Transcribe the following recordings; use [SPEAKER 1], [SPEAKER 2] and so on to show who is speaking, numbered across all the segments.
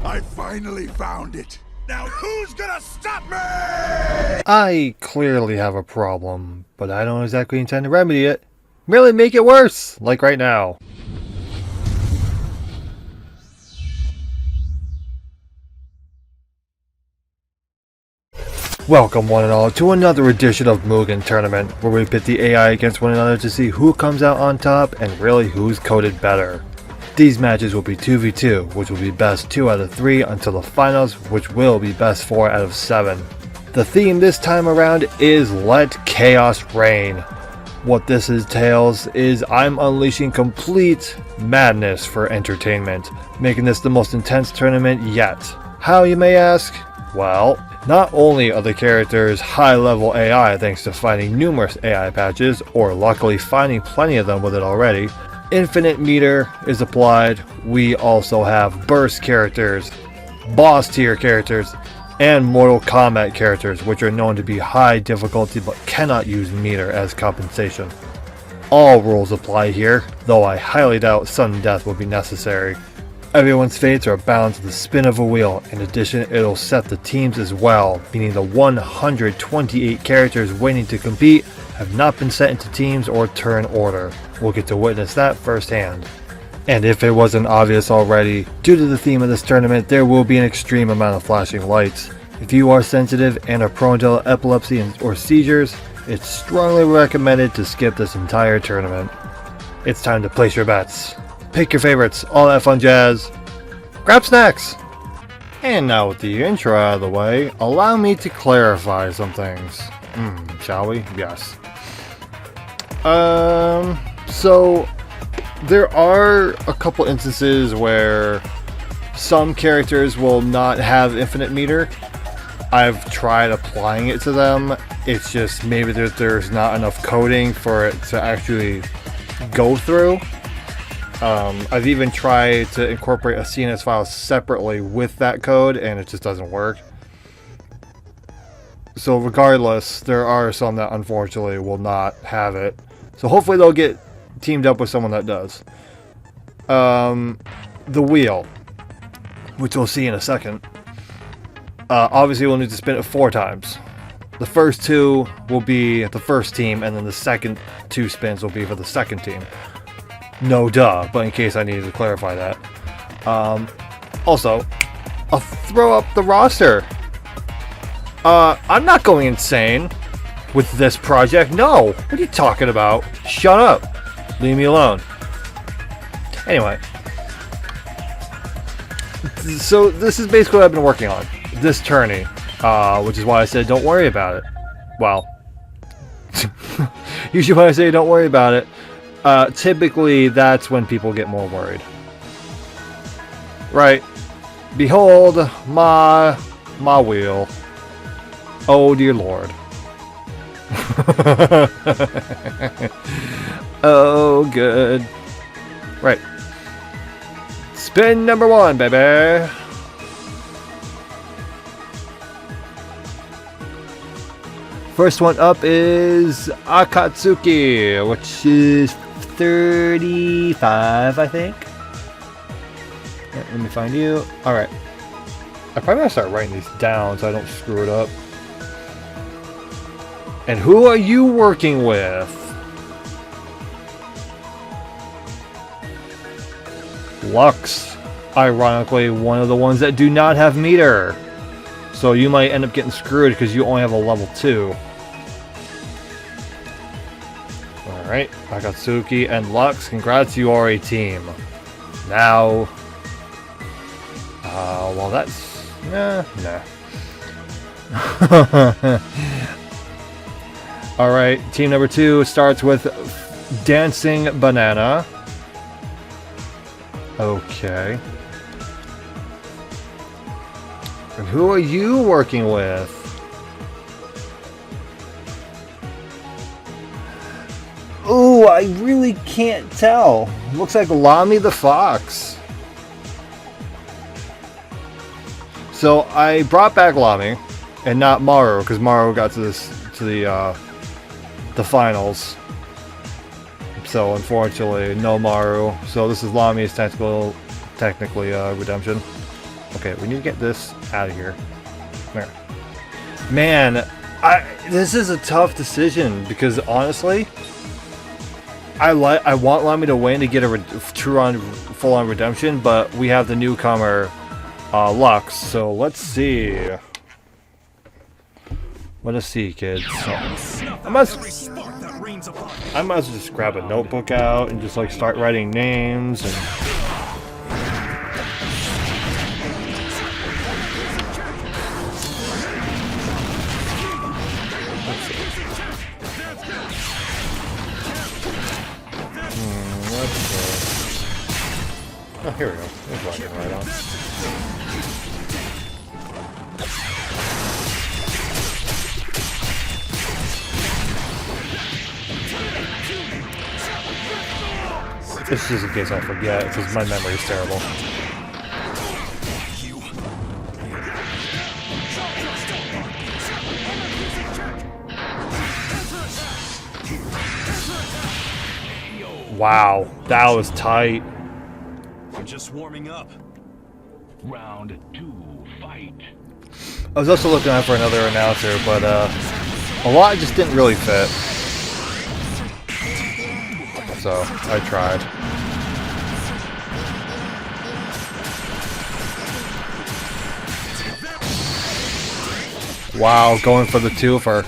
[SPEAKER 1] I finally found it. Now who's gonna stop me?
[SPEAKER 2] I clearly have a problem, but I don't exactly intend to remedy it. Merely make it worse, like right now. Welcome one and all to another edition of Mugen Tournament, where we pit the AI against one another to see who comes out on top and really who's coded better. These matches will be 2v2, which will be best 2 out of 3 until the finals, which will be best 4 out of 7. The theme this time around is Let Chaos Reign. What this entails is I'm unleashing complete madness for entertainment, making this the most intense tournament yet. How, you may ask? Well, not only are the characters high-level AI thanks to finding numerous AI patches, or luckily finding plenty of them with it already, Inf.Meter is applied. We also have burst characters, boss tier characters, and Mortal Kombat characters, which are known to be high difficulty but cannot use meter as compensation. All rules apply here, though I highly doubt sudden death will be necessary. Everyone's fates are bound to the spin of a wheel. In addition, it'll set the teams as well, meaning the 128 characters waiting to compete have not been set into teams or turn order. We'll get to witness that firsthand. And if it wasn't obvious already, due to the theme of this tournament, there will be an extreme amount of flashing lights. If you are sensitive and are prone to epilepsy or seizures, it's strongly recommended to skip this entire tournament. It's time to place your bets. Pick your favorites, all that fun jazz. Grab snacks! And now with the intro out of the way, allow me to clarify some things. Shall we? Yes. So there are a couple instances where some characters will not have infinite meter. I've tried applying it to them. It's just maybe there's not enough coding for it to actually go through. I've even tried to incorporate a CNS file separately with that code, and it just doesn't work. So regardless, there are some that unfortunately will not have it. So hopefully they'll get teamed up with someone that does. The wheel, which we'll see in a second. Obviously we'll need to spin it 4 times. The first 2 will be the first team, and then the second 2 spins will be for the second team. No duh, but in case I needed to clarify that. Also, I'll throw up the roster. I'm not going insane with this project. No! What are you talking about? Shut up. Leave me alone. Anyway. So this is basically what I've been working on. This tourney. Which is why I said don't worry about it. Well. Usually when I say don't worry about it, typically that's when people get more worried. Right. Behold my wheel. Oh dear Lord. Oh good. Right. Spin number 1, baby. First one up is Akatsuki, which is 35, I think. Right, let me find you. Alright. I probably gotta start writing these down so I don't screw it up. And who are you working with? Lux. Ironically, one of the ones that do not have meter. So you might end up getting screwed because you only have a level 2. Alright, Akatsuki and Lux, congrats, you are a team. Now... well that's... nah. Alright, team number 2 starts with Dancing Banana. Okay. And who are you working with? Ooh, I really can't tell. Looks like Lami the Fox. So I brought back Lami, and not Maru, because Maru got to the finals. So unfortunately, no Maru. So this is Lami's technically redemption. Okay, we need to get this out of here. There. Man, this is a tough decision because honestly, I want Lamy to win to get a true full-on redemption, but we have the newcomer Lux, so let's see. Let us see, kids. So, I might as well just grab a notebook out and just like start writing names and. Oh, here we go. There's one right on. This is in case I forget, because my memory is terrible. Wow, that was tight.
[SPEAKER 1] I'm just warming up.
[SPEAKER 3] Round 2, fight.
[SPEAKER 2] I was also looking out for another announcer, but a lot just didn't really fit. So, I tried. Wow, going for the twofer.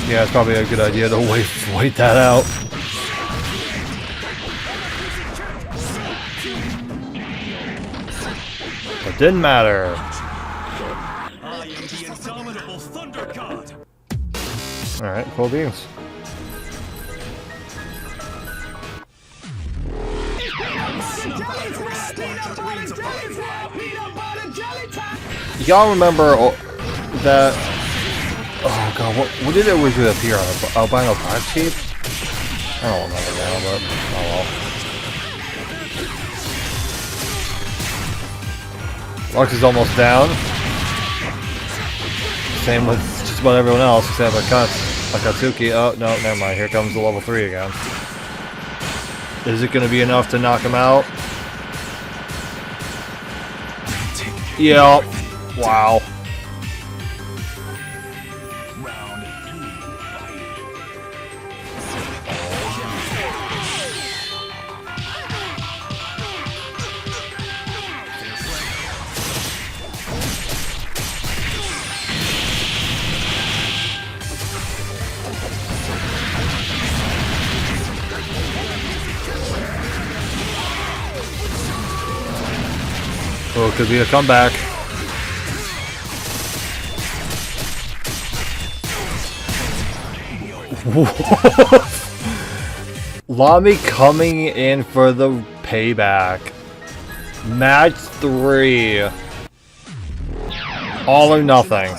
[SPEAKER 2] Yeah, it's probably a good idea to wait that out. It didn't matter.
[SPEAKER 1] I am the indomitable Thunder God.
[SPEAKER 2] Alright, cool beans. Y'all remember that? Oh god, what did it originally appear on? Albino Pod Sheep? I don't remember now, but oh well. Lux is almost down. Same with just about everyone else except Akatsuki. Oh no, never mind. Here comes the level 3 again. Is it going to be enough to knock him out? Yeah. Wow. Oh, it could be a comeback. Lamy coming in for the payback. Match 3. All or nothing.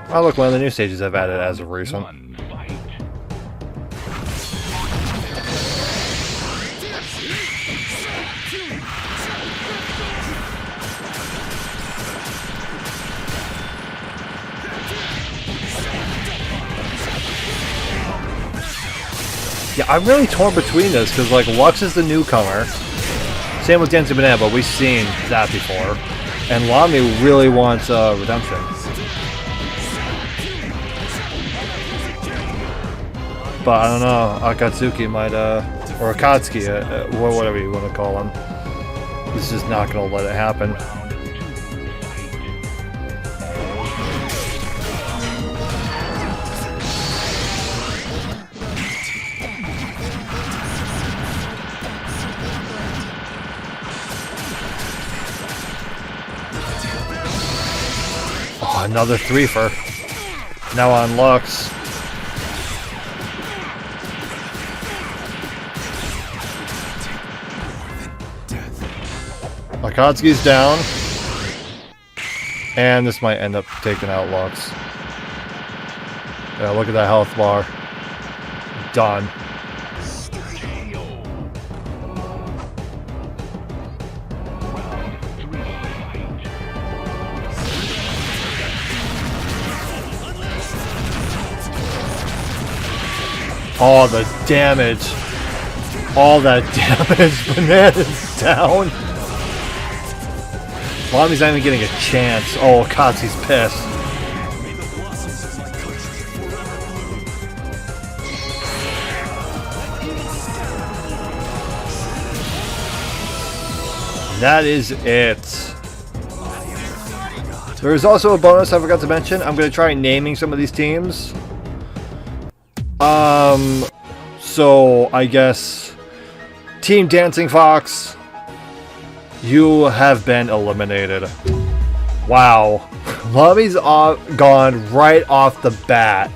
[SPEAKER 2] Oh look, one of the new stages I've added as of recent. Yeah, I'm really torn between this because like Lux is the newcomer. Same with Dancing Banana, but we've seen that before. And Lamy really wants redemption. But I don't know, Akatsuki might, or Akatsuki, whatever you want to call him. He's just not going to let it happen. Oh, another threefer. Now on Lux. Akatsuki's down. And this might end up taking out Lux. Yeah, look at that health bar. Done. All the damage. All that damage. Banana's down. Lami's not even getting a chance. Oh, Katsu's pissed. That is it. There is also a bonus I forgot to mention. I'm going to try naming some of these teams. So I guess Team Dancing Fox, you have been eliminated. Wow. Lami's gone right off the bat.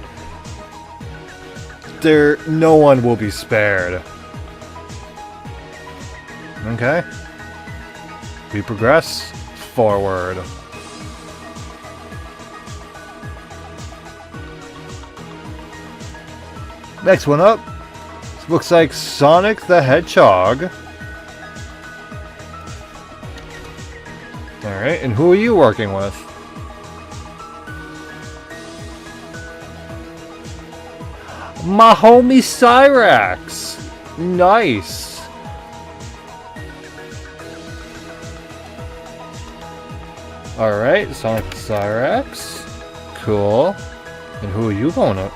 [SPEAKER 2] No one will be spared. Okay. We progress forward. Next one up. Looks like Sonic the Hedgehog. Alright, and who are you working with? My homie Cyrax. Nice. Alright, Sonic Cyrax. Cool. And who are you going up?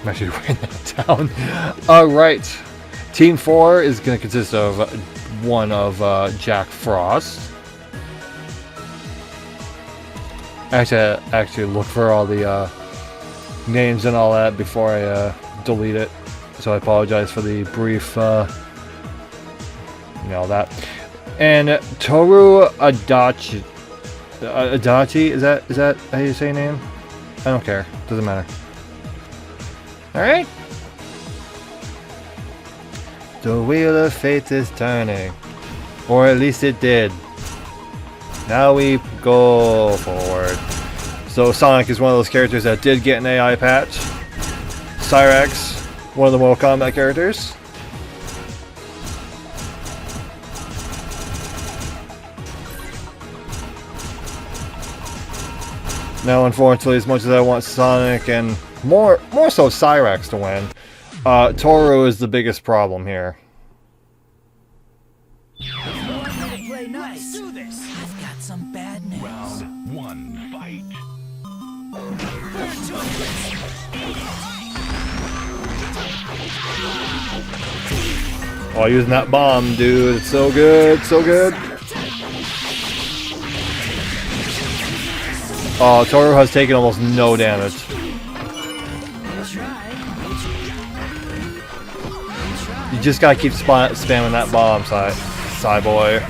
[SPEAKER 2] I'm actually writing that down. Alright. Team 4 is going to consist of one of Jack Frost. Actually look for all the names and all that before I delete it. So I apologize for the brief, that. And Toru Adachi. Adachi, is that how you say your name? I don't care. Doesn't matter. Alright. The wheel of fate is turning. Or at least it did. Now we go forward. So Sonic is one of those characters that did get an AI patch. Cyrax, one of the Mortal Kombat characters. Now, unfortunately, as much as I want Sonic and more so Cyrax to win, Toru is the biggest problem here.
[SPEAKER 4] Play nice. Do this. I've got some bad news.
[SPEAKER 3] Round 1, fight.
[SPEAKER 2] Oh, using that bomb, dude. It's so good, so good. Oh, Toru has taken almost no damage. You just gotta keep spamming that bomb, Boy.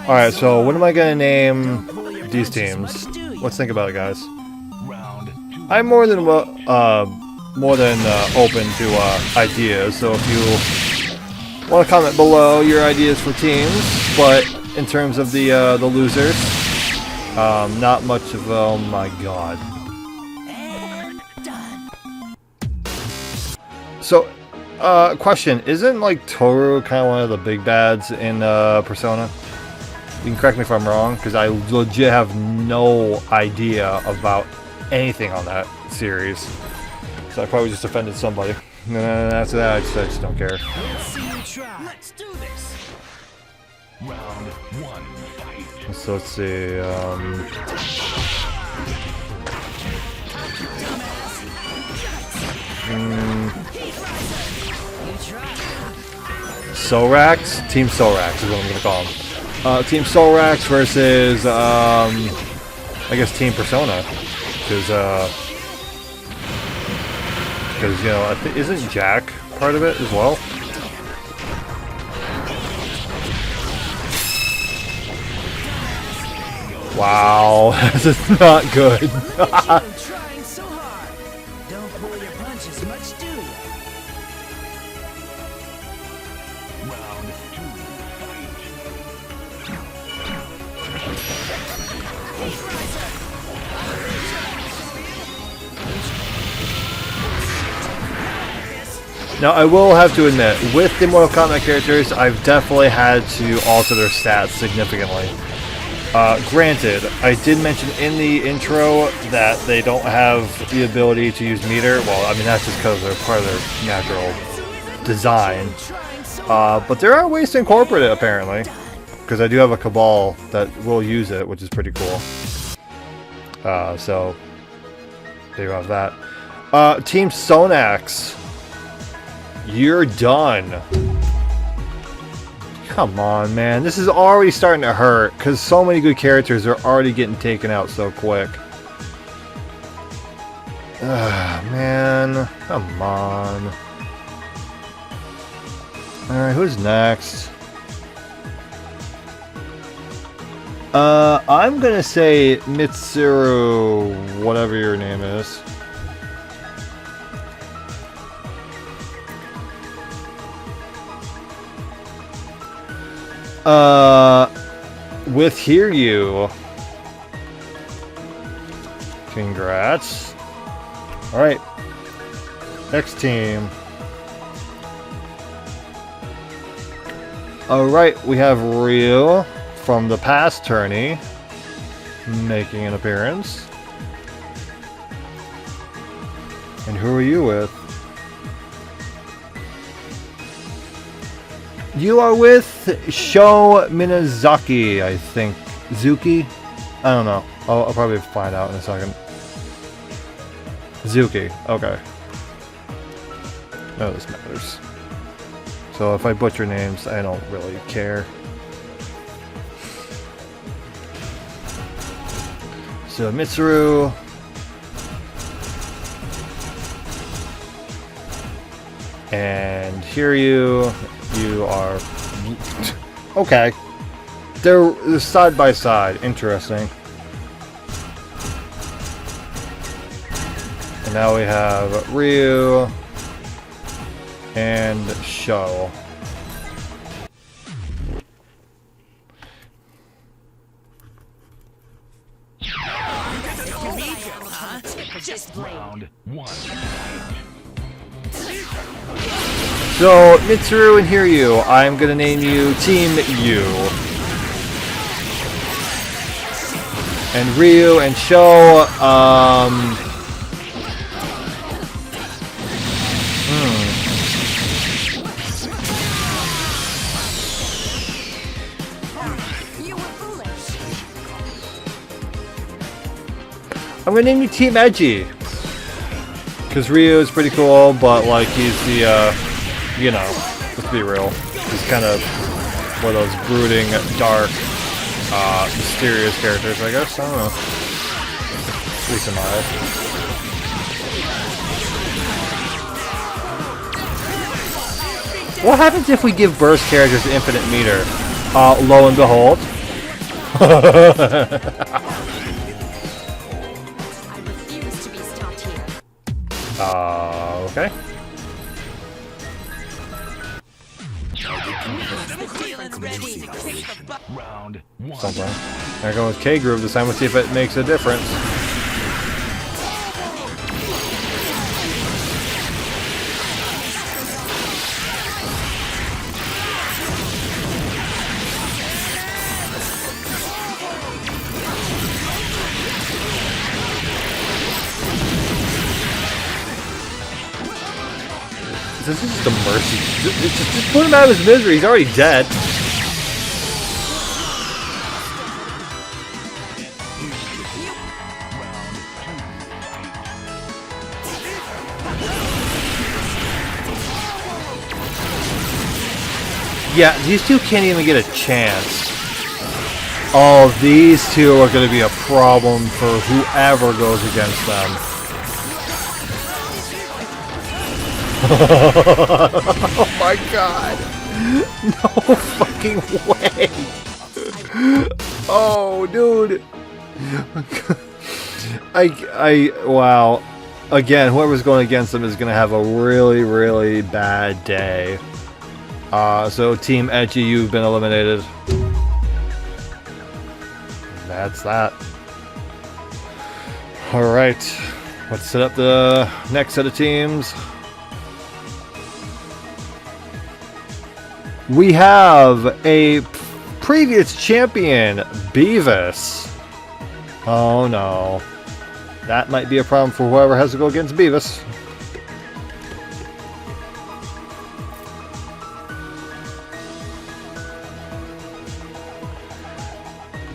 [SPEAKER 2] Alright, so what am I gonna name these teams? Let's think about it, guys. I'm more than open to ideas, so if you want to comment below your ideas for teams, but in terms of the losers, not much of, oh my god. So, question, isn't like Toru kind of one of the big bads in Persona? You can correct me if I'm wrong, because I legit have no idea about anything on that series. So I probably just offended somebody. And then after that, I just don't care.
[SPEAKER 4] Let's do this.
[SPEAKER 3] Round 1, fight.
[SPEAKER 2] So let's see. Sorax? Team Sorax is what I'm gonna call him. Team Sorax versus I guess Team Persona, because you know, isn't Jack part of it as well? Wow, this is not good.
[SPEAKER 4] Trying so hard. Don't pull your punches much, do you?
[SPEAKER 3] Round 2, fight.
[SPEAKER 2] Now, I will have to admit, with the Mortal Kombat characters, I've definitely had to alter their stats significantly. Granted, I did mention in the intro that they don't have the ability to use meter. Well, I mean, that's just because they're part of their natural design. But there are ways to incorporate it, apparently. Because I do have a Cabal that will use it, which is pretty cool. So, there you have that. Team Sonax. You're done. Come on, man. This is already starting to hurt because so many good characters are already getting taken out so quick. Man. Come on. Alright, who's next? I'm gonna say Mitsuru, whatever your name is. With Hiryu. Congrats. Alright. Next team. Alright, we have Ryu from the past tourney making an appearance. And who are you with? You are with Sho Minazaki, I think. Zuki? I don't know. I'll probably find out in a second. Zuki. Okay. No, this matters. So if I butcher names, I don't really care. So Mitsuru. And Hiryu. You are... Okay. They're side by side. Interesting. And now we have Ryu and Sho.
[SPEAKER 3] Round one.
[SPEAKER 2] So, Mitsuru and Hiryu, I'm gonna name you Team U. And Ryu and Sho, I'm gonna name you Team Edgy. Because Ryu is pretty cool, but like he's the, you know, let's be real. He's kind of one of those brooding, dark, mysterious characters, I guess. I don't know. At least in my eyes. What happens if we give burst characters to Inf.Meter? Lo and behold. Okay.
[SPEAKER 3] Round one.
[SPEAKER 2] Something. There goes K Groove this time. Let's see if it makes a difference. This is just a mercy. Just put him out of his misery. He's already dead. Yeah, these two can't even get a chance. Oh, these two are going to be a problem for whoever goes against them. Oh my god. No fucking way. Oh, dude. Wow. Again, whoever's going against them is going to have a really, really bad day. So Team Edgy, you've been eliminated. That's that. Alright. Let's set up the next set of teams. We have a previous champion, Beavis. Oh no. That might be a problem for whoever has to go against Beavis.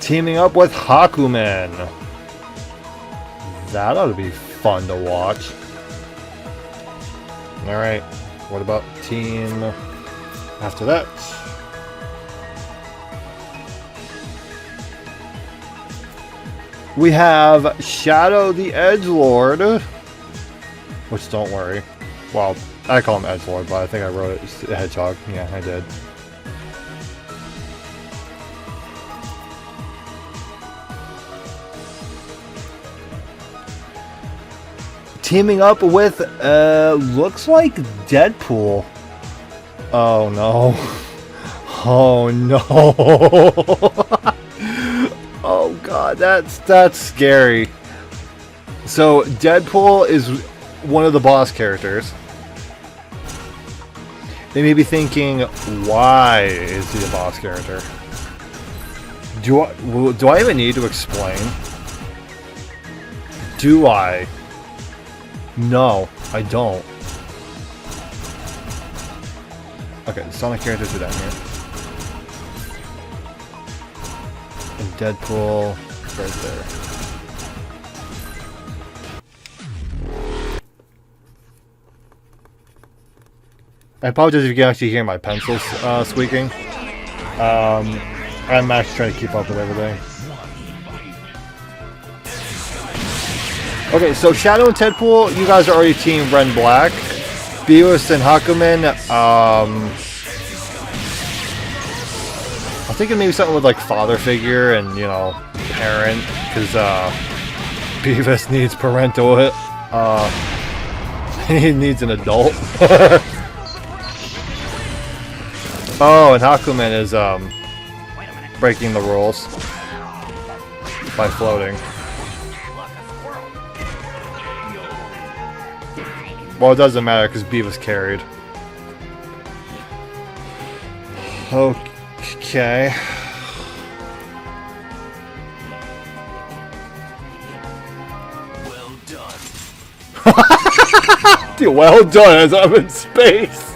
[SPEAKER 2] Teaming up with Hakumen. That ought to be fun to watch. Alright, what about team after that? We have Shadow the Edgelord. Which, don't worry. Well, I call him Edgelord, but I think I wrote it as Hedgehog. Yeah, I did. Teaming up with, looks like Deadpool. Oh no. Oh no. Oh god, that's scary. So Deadpool is one of the boss characters. They may be thinking, why is he a boss character? Do I even need to explain? Do I? No, I don't. Okay, the Sonic characters are down here. And Deadpool right there. I apologize if you can actually hear my pencils squeaking. I'm actually trying to keep up with everything. Okay, so Shadow and Deadpool, you guys are already Team Red and Black. Beavis and Hakumen, I'm thinking maybe something with like father figure and, you know, parent, because Beavis needs parental, he needs an adult. Oh, and Hakumen is breaking the rules by floating. Well, it doesn't matter because Beavis carried. Okay.
[SPEAKER 3] Well done.
[SPEAKER 2] Dude, well done as I'm in space.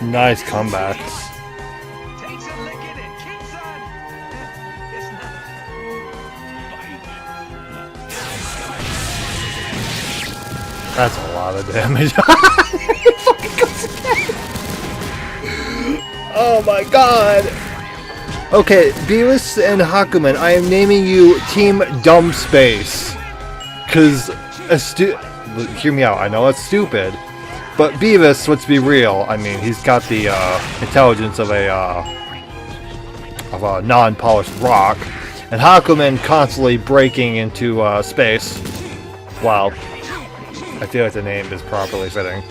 [SPEAKER 2] Nice comeback.
[SPEAKER 4] Takes a licking and keeps on. It's not.
[SPEAKER 2] That's a lot of damage. Oh my god. Okay, Beavis and Hakumen, I am naming you Team Dumb Space. Cause hear me out, I know it's stupid. But Beavis, let's be real, I mean, he's got the intelligence of a non-polished rock. And Hakumen constantly breaking into space. Wow. I feel like the name is properly fitting.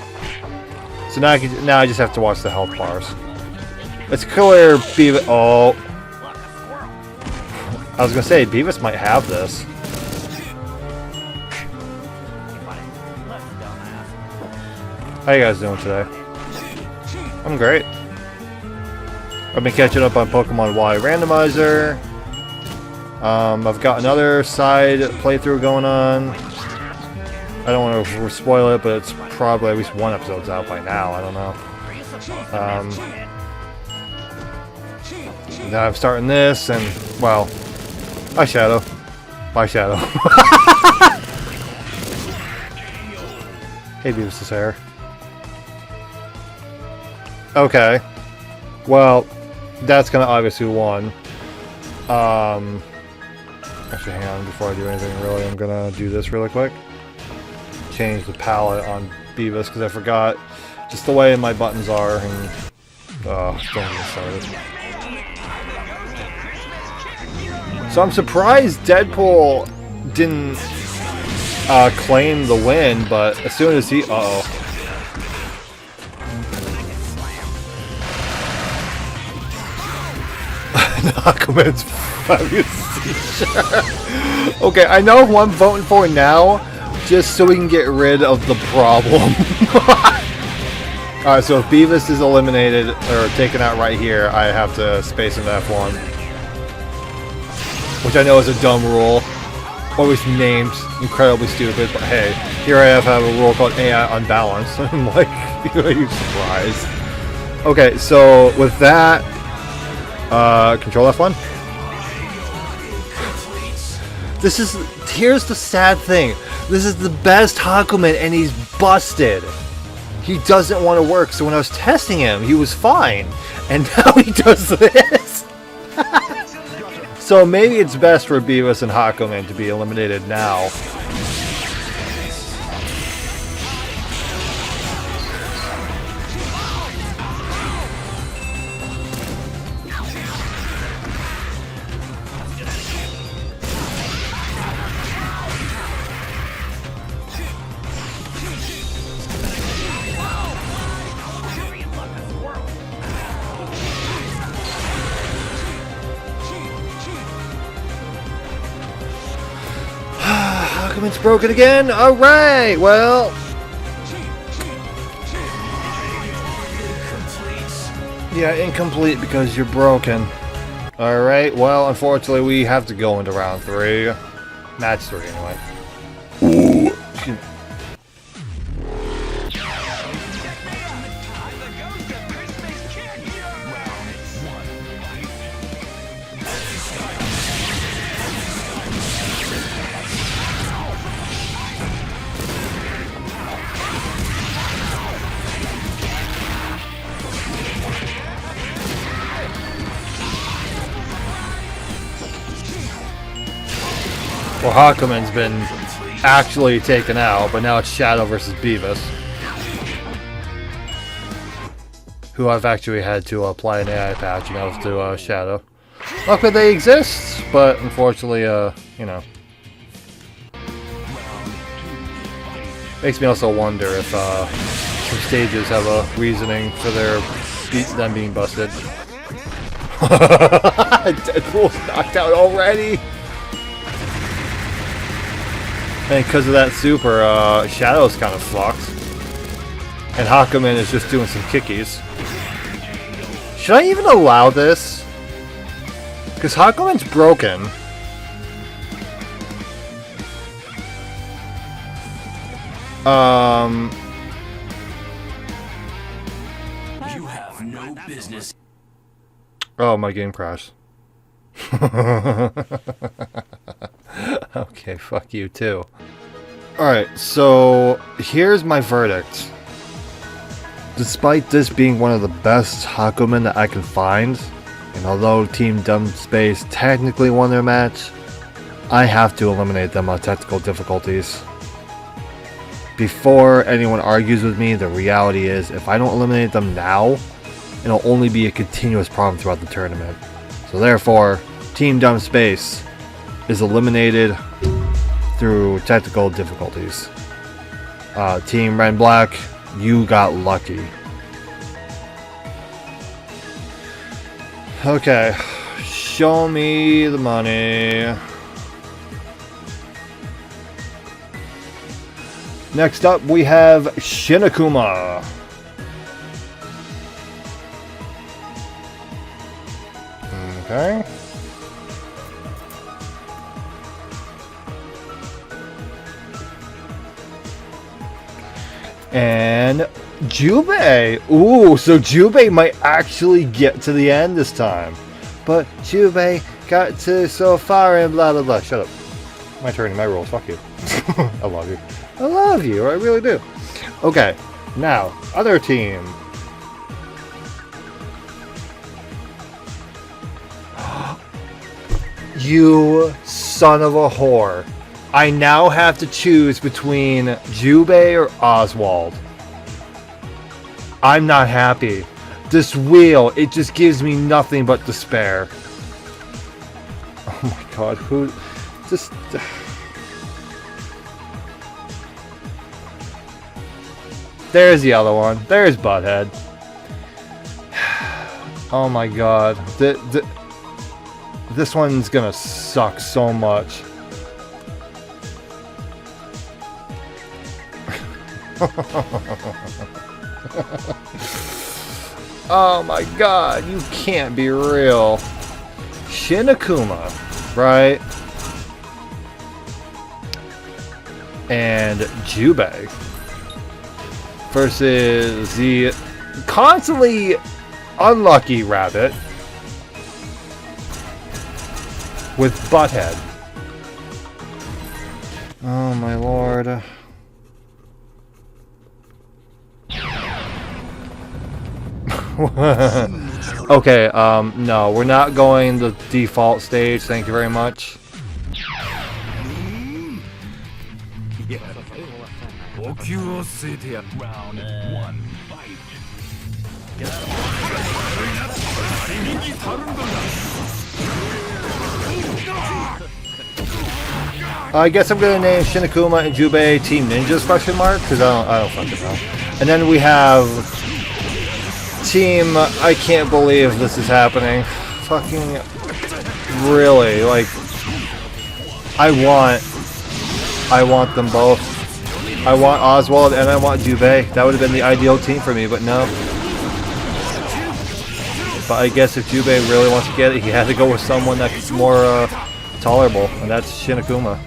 [SPEAKER 2] So now I just have to watch the health bars. It's clear Beavis... Oh. I was gonna say, Beavis might have this. How you guys doing today? I'm great. I've been catching up on Pokemon Y Randomizer. I've got another side playthrough going on. I don't want to spoil it, but it's probably at least one episode's out by now. I don't know. Now I'm starting this, and well, bye Shadow. Bye Shadow. Hey Beavis' hair. Okay. Well, that's gonna obviously won. Actually, hang on, before I do anything really, I'm gonna do this really quick. Change the palette on Beavis, because I forgot just the way my buttons are, and... don't get started. So I'm surprised Deadpool didn't claim the win, but as soon as he... Uh-oh. Aquaman's fabulous. Okay, I know who I'm voting for now, just so we can get rid of the problem. Alright, so if Beavis is eliminated, or taken out right here, I have to space into F1. Which I know is a dumb rule. Always named incredibly stupid, but hey, here I have a rule called AI Unbalanced. I'm like, are you surprised? Okay, so with that, control F1. Here's the sad thing. This is the best Hakumen and he's busted. He doesn't want to work, so when I was testing him, he was fine. And now he does this. So maybe it's best for Beavis and Hakumen to be eliminated now. It's broken again? Alright, well... Yeah, incomplete because you're broken. Alright, well, unfortunately we have to go into round 3. Match 3, anyway. Well, Hakumen's been actually taken out, but now it's Shadow versus Beavis. Who I've actually had to apply an AI patch, and that was to Shadow. Luckily they exist, but unfortunately, you know. Makes me also wonder if some stages have a reasoning for them being busted. Deadpool's knocked out already! And because of that super, Shadow's kind of fucked. And Hakumen is just doing some kickies. Should I even allow this? Because Hakumen's broken.
[SPEAKER 3] You have no business.
[SPEAKER 2] Oh, my game crashed. Okay, fuck you too. Alright, so here's my verdict. Despite this being one of the best Hakumen that I can find, and although Team Dumb Space technically won their match, I have to eliminate them on technical difficulties. Before anyone argues with me, the reality is if I don't eliminate them now, it'll only be a continuous problem throughout the tournament. So therefore, Team Dumb Space is eliminated through technical difficulties. Team Red and Black, you got lucky. Okay, show me the money. Next up, we have Shinakuma. Okay. And Jubei. Ooh, so Jubei might actually get to the end this time. But Jubei got to so far and blah blah blah. Shut up. My turn, my rules. Fuck you. I love you. I love you. I really do. Okay, now, other team. You son of a whore. I now have to choose between Jubei or Oswald. I'm not happy. This wheel, it just gives me nothing but despair. Oh my god, who... Just... There's the other one. There's Butthead. Oh my god. This one's gonna suck so much. Oh my god, you can't be real. Shinakuma, right? And Jubei versus the constantly unlucky Rabbit with Butthead. Oh my lord. Okay, no, we're not going the default stage, thank you very much.
[SPEAKER 3] Round one, fight.
[SPEAKER 2] I guess I'm gonna name Shinakuma and Jubei Team Ninjas question mark, because I don't fucking know. And then we have Team I can't believe this is happening. Fucking really, like I want them both. I want Oswald and I want Jubei. That would have been the ideal team for me, but no. But I guess if Jubei really wants to get it, he had to go with someone that's more tolerable, and that's Shinakuma.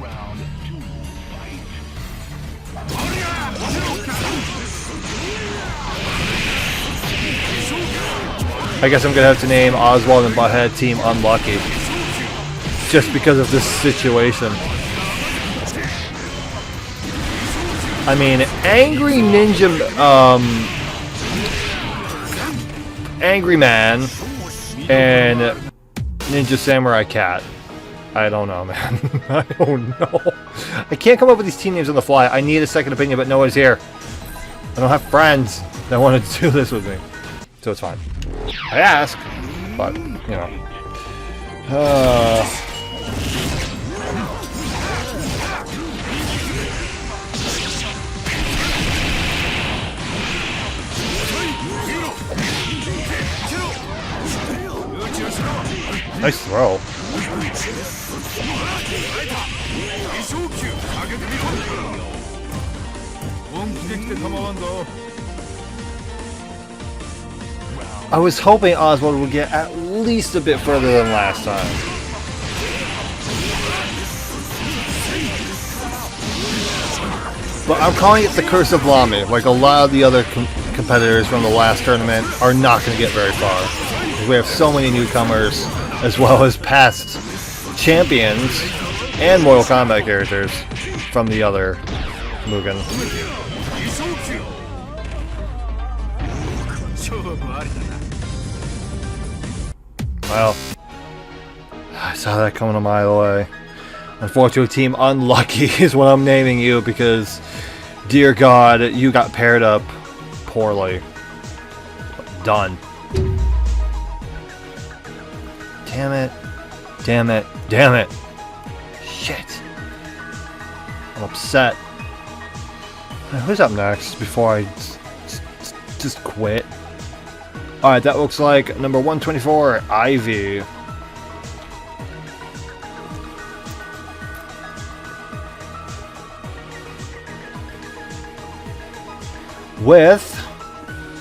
[SPEAKER 3] Round two, fight.
[SPEAKER 2] I guess I'm gonna have to name Oswald and Butthead Team Unlucky. Just because of this situation. I mean, Angry Ninja, Angry Man, and Ninja Samurai Cat. I don't know, man. I don't know. I can't come up with these team names on the fly. I need a second opinion, but no one's here. I don't have friends that want to do this with me. So it's fine. I ask, but, you know. Nice throw. I was hoping Oswald would get at least a bit further than last time. But I'm calling it the curse of Lamy. Like a lot of the other competitors from the last tournament are not going to get very far. We have so many newcomers, as well as past champions and Mortal Kombat characters from the other Mugen. Well, I saw that coming a mile away. Unfortunately, Team Unlucky is what I'm naming you because, dear God, you got paired up poorly. Done. Damn it. Damn it. Damn it. Shit. I'm upset. Who's up next before I just quit? Alright, that looks like number 124, Ivy. With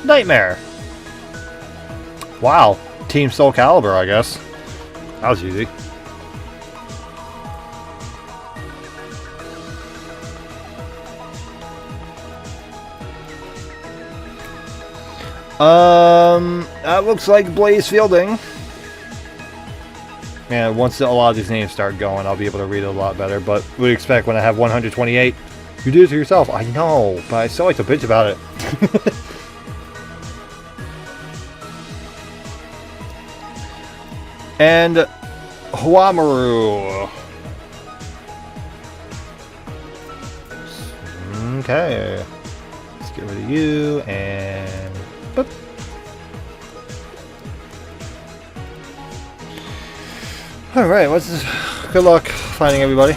[SPEAKER 2] Nightmare. Wow. Team Soul Calibur, I guess. That was easy. That looks like Blaze Fielding. And once a lot of these names start going, I'll be able to read it a lot better. But what do you expect when I have 128? You did it to yourself. I know, but I still like to bitch about it. And Huamaru. Okay. Let's get rid of you and... Boop. Alright, good luck finding everybody.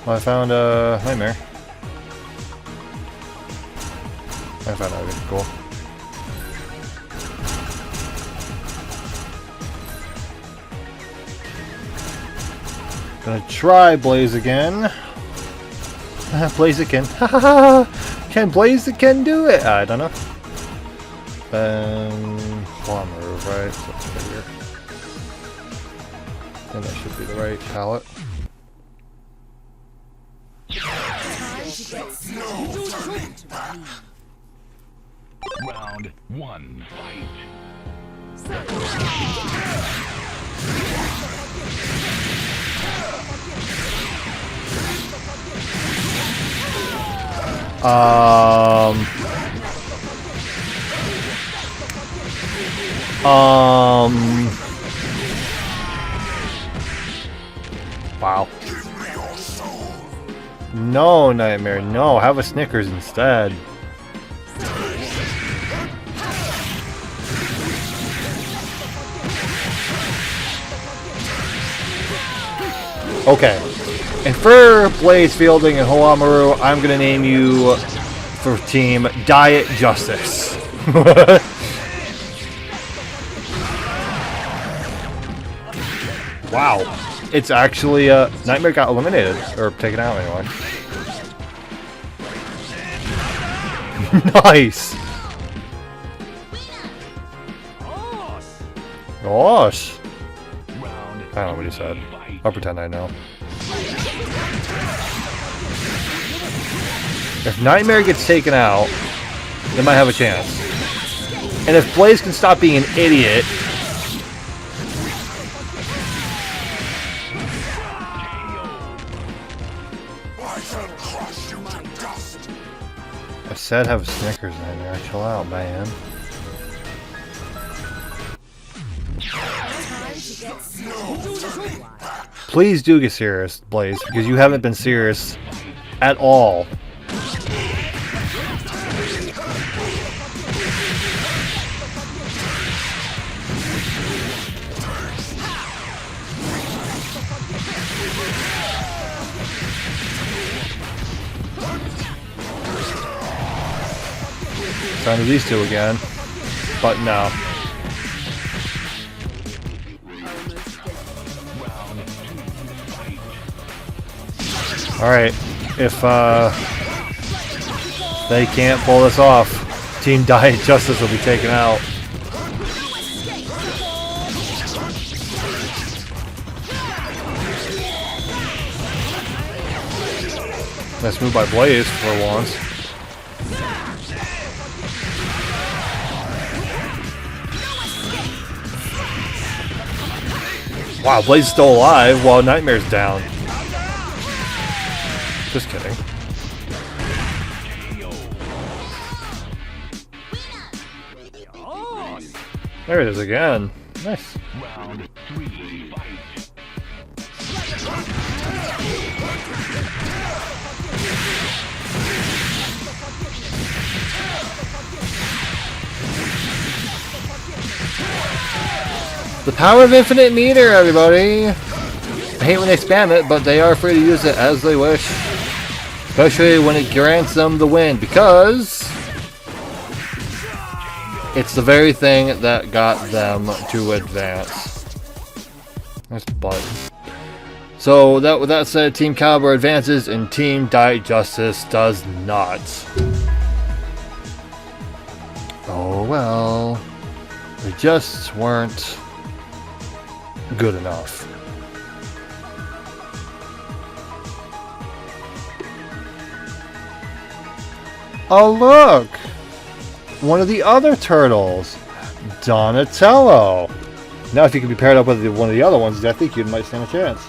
[SPEAKER 2] Well, I found a nightmare. I found that cool. Gonna try Blaziken. Blaziken. Can Blaziken do it? I don't know. Plumber, right? So let's figure. And that should be the right palette.
[SPEAKER 3] Round 1, fight.
[SPEAKER 2] Wow. No, Nightmare, no. Have a Snickers instead. Okay. And for Blaze Fielding and Hoamaru, I'm gonna name you for Team Diet Justice. Wow. It's actually, Nightmare got eliminated. Or taken out, anyway. Nice! Gosh! I don't know what he said. I'll pretend I know. If Nightmare gets taken out, they might have a chance. And if Blaze can stop being an idiot... I said have a Snickers, Nightmare. Chill out, man. Please do get serious, Blaze, because you haven't been serious at all. Trying to these two again, but no. Alright, if they can't pull this off, Team Diet Justice will be taken out. Nice move by Blaze for once. Wow, Blaze is still alive while Nightmare's down. Just kidding. There it is again. Nice.
[SPEAKER 3] Round 3, fight.
[SPEAKER 2] The power of Inf.Meter, everybody! I hate when they spam it, but they are free to use it as they wish. Especially when it grants them the win, because it's the very thing that got them to advance. Nice butt. So, with that said, Team Caliber advances and Team Diet Justice does not. Oh well. They just weren't good enough. Oh look! One of the other turtles! Donatello! Now if you could be paired up with one of the other ones, I think you might stand a chance.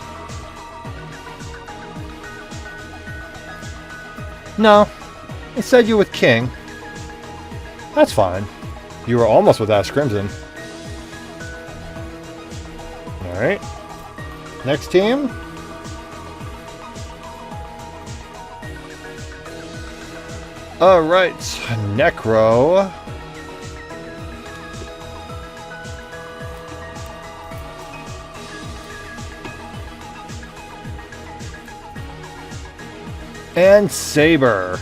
[SPEAKER 2] No. Instead you're with King. That's fine. You were almost with Ash Crimson. Alright. Next team. Alright. Necro. And Saber.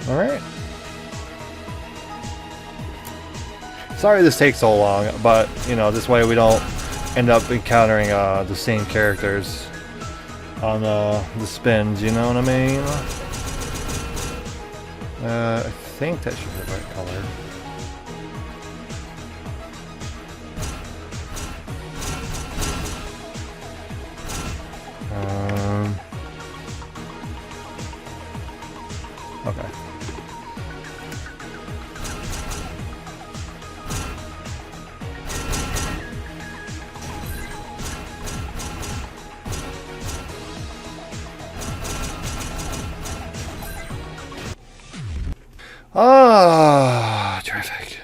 [SPEAKER 2] Alright. Sorry this takes so long, but, you know, this way we don't end up encountering the same characters on the spins, you know what I mean? I think that should be the right color. Okay. Ah, traffic.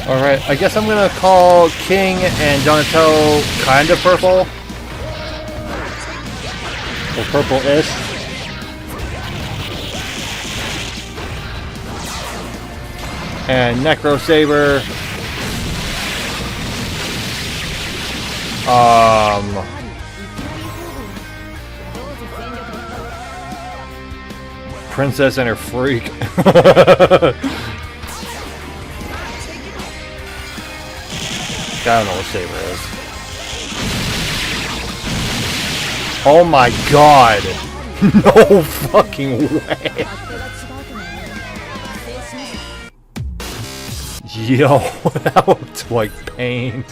[SPEAKER 2] Alright, I guess I'm gonna call King and Donatello kind of purple. Or purple-ish. And Necro Saber. Princess and her freak. I don't know what Saber is. Oh my god! No fucking way! Yo, that looked like pain.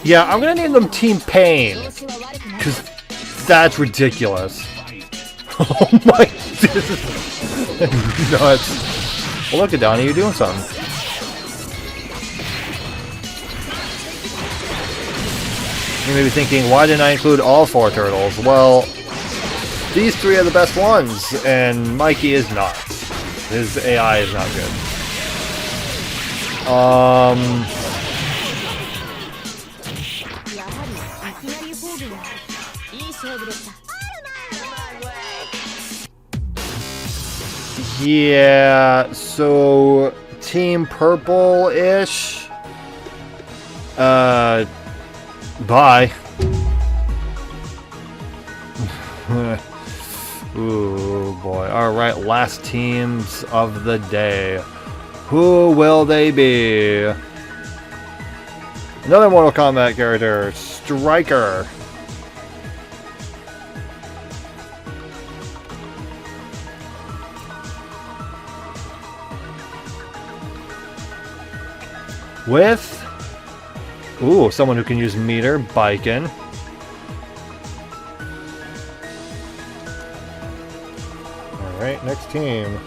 [SPEAKER 2] Yeah, I'm gonna name them Team Pain, because that's ridiculous. Oh my, this is nuts. Well, look at Donnie, you're doing something. You may be thinking, why didn't I include all 4 turtles? Well, these 3 are the best ones, and Mikey is not. His AI is not good. Yeah, so Team Purple-ish. Bye. Ooh, boy. Alright, last teams of the day. Who will they be? Another Mortal Kombat character, Striker. With, ooh, someone who can use meter, Biken. Alright, next team.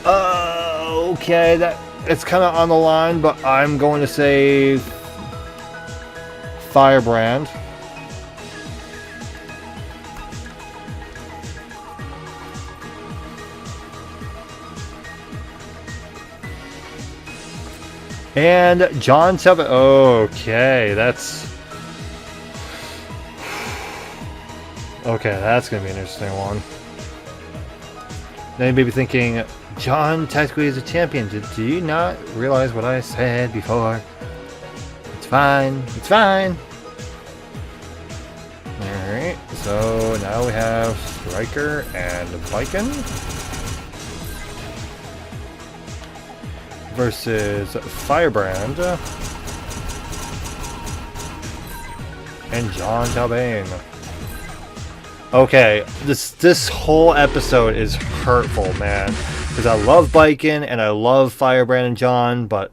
[SPEAKER 2] Okay, that it's kind of on the line, but I'm going to say Firebrand. And John 7. Okay, that's... Okay, that's going to be an interesting one. Then you may be thinking, John technically is a champion. Do you not realize what I said before? It's fine. It's fine. Alright, so now we have Striker and Biken versus Firebrand and John Talbane. Okay, this whole episode is hurtful, man. Because I love Biken and I love Firebrand and John, but...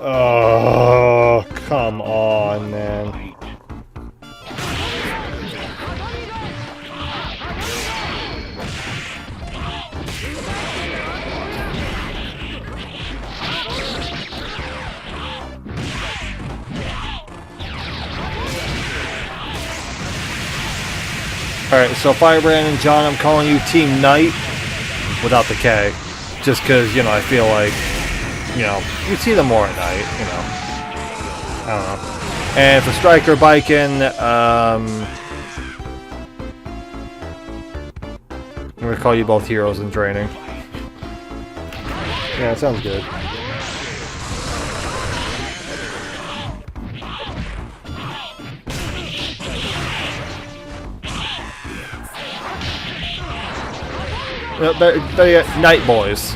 [SPEAKER 2] Oh, come on, man. Alright, so Firebrand and John, I'm calling you Team Knight without the K. Just because, you know, I feel like, you know, you see them more at night, you know. I don't know. And for Striker Biking, I'm going to call you both heroes in training. Yeah, that sounds good. They're Night Boys.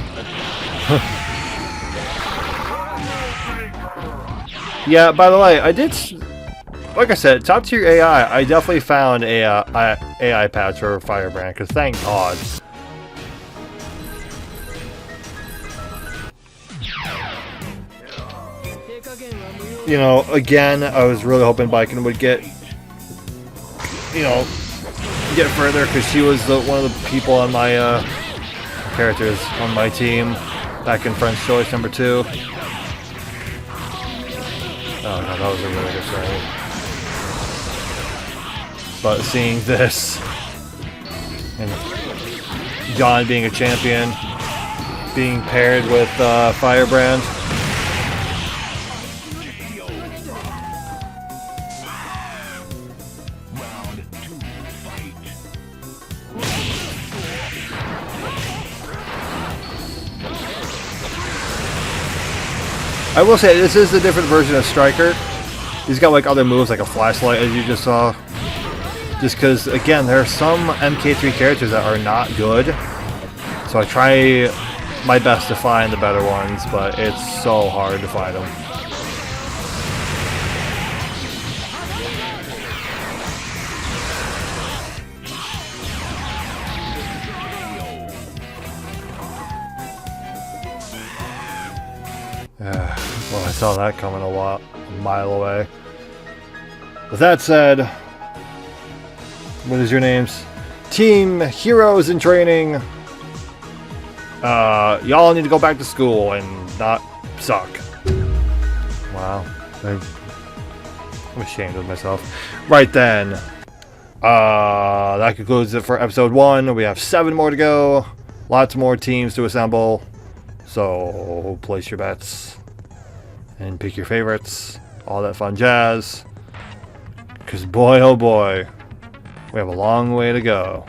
[SPEAKER 2] Yeah, by the way, I did, like I said, top tier AI, I definitely found a AI patch for Firebrand, because thank God. You know, again, I was really hoping Biken would get, you know, get further, because she was one of the people on my characters on my team back in Friend's Choice number 2. Oh no, that was a really good start. But seeing this, and John being a champion, being paired with Firebrand. I will say, this is a different version of Striker. He's got like other moves, like a flashlight, as you just saw. Just because, again, there are some MK3 characters that are not good. So I try my best to find the better ones, but it's so hard to find them. Well, I saw that coming a mile away. With that said, what is your names? Team Heroes in Training. Y'all need to go back to school and not suck. Wow. I'm ashamed of myself. Right then. That concludes it for episode 1. We have 7 more to go. Lots more teams to assemble. So place your bets and pick your favorites. All that fun jazz. Because boy, oh boy, we have a long way to go.